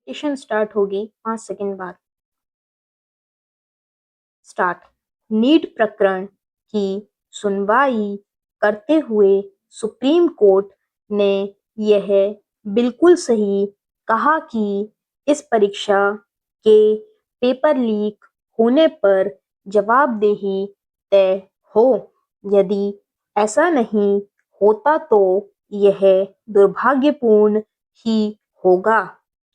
Session start होगी 5 second बाद। Start. NEET प्रकरण की सुनवाई करते हुए सुप्रीम कोर्ट ने यह बिल्कुल सही कहा कि इस परीक्षा के पेपर लीक होने पर जवाबदेही तय हो। यदि ऐसा नहीं होता तो यह दुर्भाग्यपूर्ण ही होगा,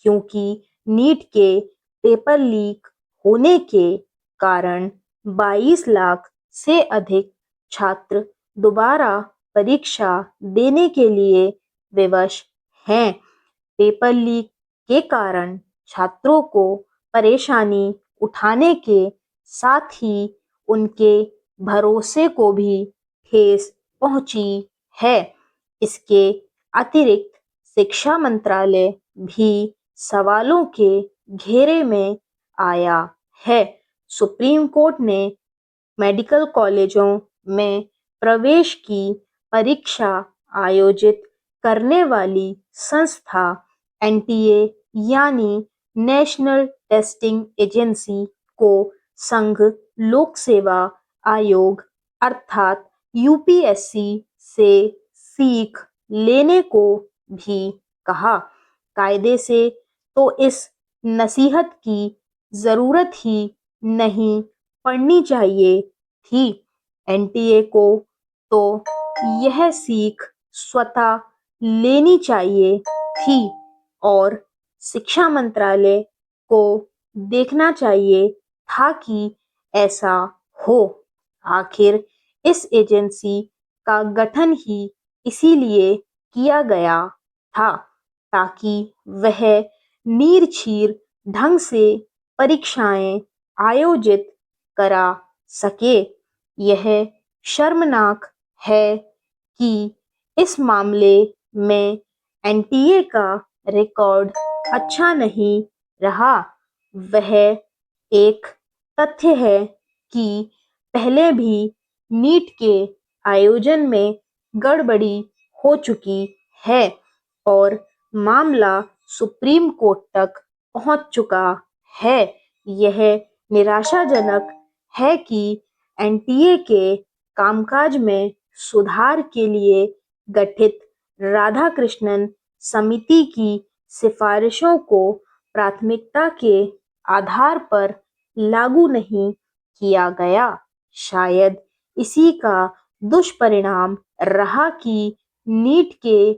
क्योंकि नीट के पेपर लीक होने के कारण 22 लाख से अधिक छात्र दोबारा परीक्षा देने के लिए विवश हैं। पेपर लीक के कारण छात्रों को परेशानी उठाने के साथ ही उनके भरोसे को भी ठेस पहुंची है। इसके अतिरिक्त शिक्षा मंत्रालय भी सवालों के घेरे में आया है। सुप्रीम कोर्ट ने मेडिकल कॉलेजों में प्रवेश की परीक्षा आयोजित करने वाली संस्था एनटीए यानी नेशनल टेस्टिंग एजेंसी को संघ लोक सेवा आयोग अर्थात यूपीएससी से सीख लेने को भी कहा। कायदे से तो इस नसीहत की जरूरत ही नहीं पड़नी चाहिए थी। एनटीए को तो यह सीख स्वतः लेनी चाहिए थी और शिक्षा मंत्रालय को देखना चाहिए था कि ऐसा हो। आखिर इस एजेंसी का गठन ही इसीलिए किया गया था ताकि वह नीरछीर ढंग से परीक्षाएं आयोजित करा सके। यह शर्मनाक है कि इस मामले में एनटीए का रिकॉर्ड अच्छा नहीं रहा। वह एक तथ्य है कि पहले भी नीट के आयोजन में गड़बड़ी हो चुकी है और मामला सुप्रीम कोर्ट तक पहुंच चुका है। यह निराशाजनक है कि एनटीए के कामकाज में सुधार के लिए गठित राधाकृष्णन समिति की सिफारिशों को प्राथमिकता के आधार पर लागू नहीं किया गया। शायद इसी का दुष्परिणाम रहा कि नीट के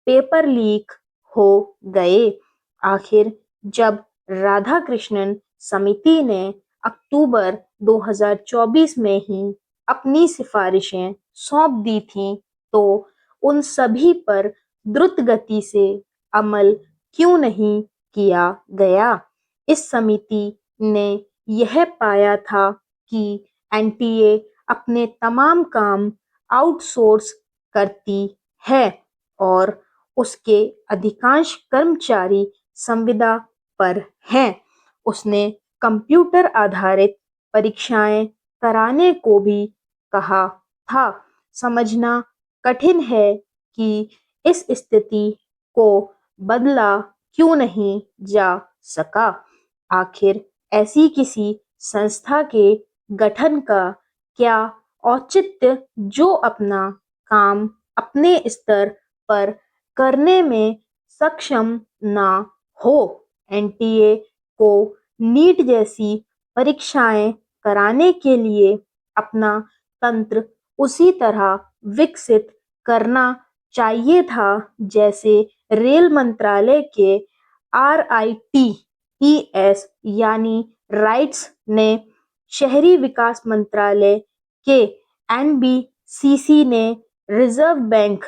पेपर लीक हो गए। आखिर जब राधाकृष्णन समिति ने अक्टूबर 2024 में ही अपनी सिफारिशें सौंप दी थीं, तो उन सभी पर द्रुत गति से अमल क्यों नहीं किया गया? इस समिति ने यह पाया था कि एनटीए अपने तमाम काम आउटसोर्स करती है और उसके अधिकांश कर्मचारी संविदा पर हैं। उसने कंप्यूटर आधारित परीक्षाएं कराने को भी कहा था। समझना कठिन है कि इस स्थिति को बदला क्यों नहीं जा सका। आखिर ऐसी किसी संस्था के गठन का क्या औचित्य जो अपना काम अपने स्तर पर करने में सक्षम ना हो। एनटीए को नीट जैसी परीक्षाएं कराने के लिए अपना तंत्र उसी तरह विकसित करना चाहिए था जैसे रेल मंत्रालय के आरआईटीईएस यानी राइट्स ने, शहरी विकास मंत्रालय के एनबीसीसी ने, रिजर्व बैंक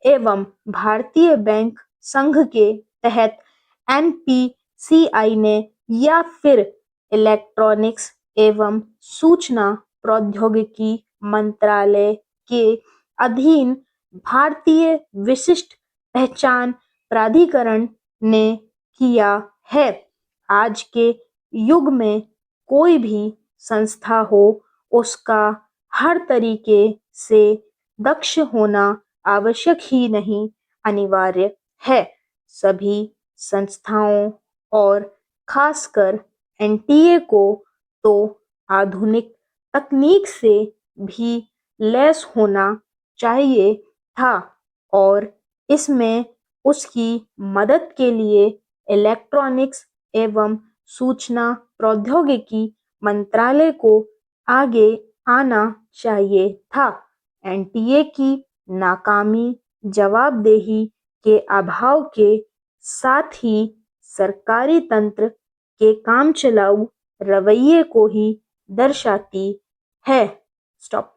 एवं भारतीय बैंक संघ के तहत एनपीसीआई ने, या फिर इलेक्ट्रॉनिक्स एवं सूचना प्रौद्योगिकी मंत्रालय के अधीन भारतीय विशिष्ट पहचान प्राधिकरण ने किया है। आज के युग में कोई भी संस्था हो, उसका हर तरीके से दक्ष होना आवश्यक ही नहीं, अनिवार्य है। सभी संस्थाओं और खासकर एनटीए को तो आधुनिक तकनीक से भी लैस होना चाहिए था और इसमें उसकी मदद के लिए इलेक्ट्रॉनिक्स एवं सूचना प्रौद्योगिकी मंत्रालय को आगे आना चाहिए था। एनटीए की नाकामी जवाबदेही के अभाव के साथ ही सरकारी तंत्र के कामचलाऊ रवैये को ही दर्शाती है। स्टॉप।